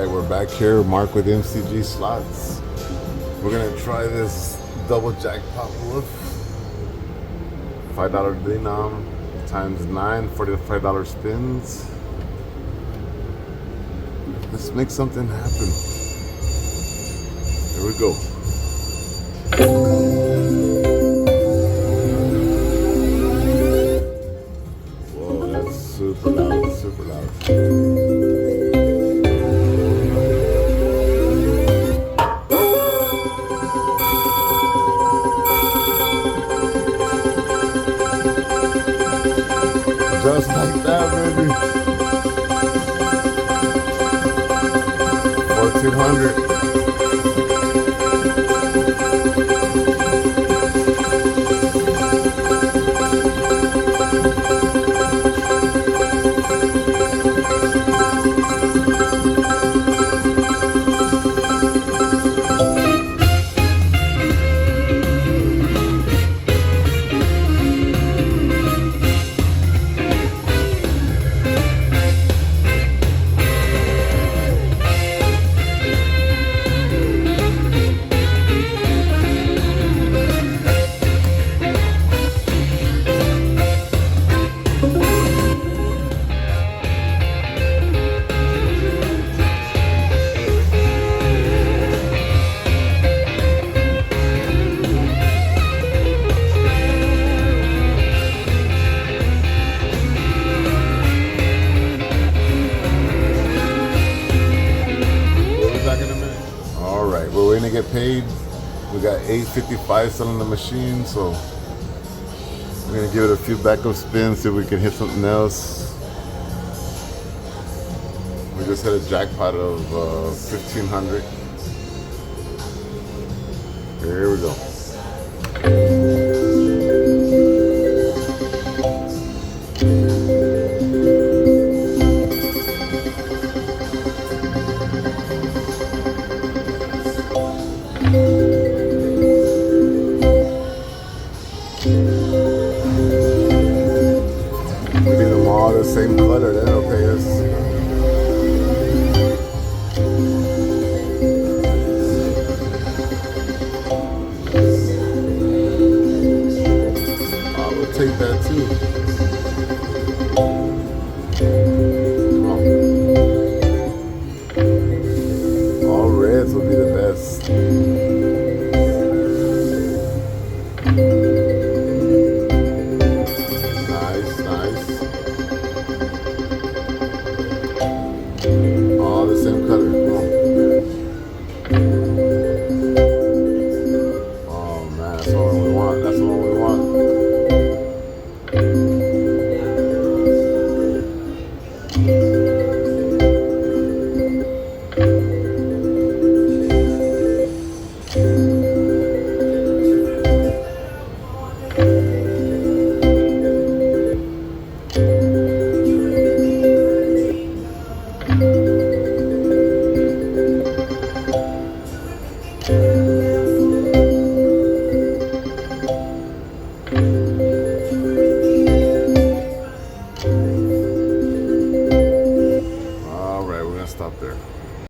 we're back here, Mark with MCG Slots. We're gonna try this double jackpot whoop. $5 denom times 9, $45 spins. Let's make something happen. Here we go. Whoa, that's super loud, super loud. Just like that, baby. 1400. Alright, we're waiting to get paid. We got $8.55 selling the machine, so we're gonna give it a few backup spins, see if we can hit something else. We just hit a jackpot of 1500. Here we go.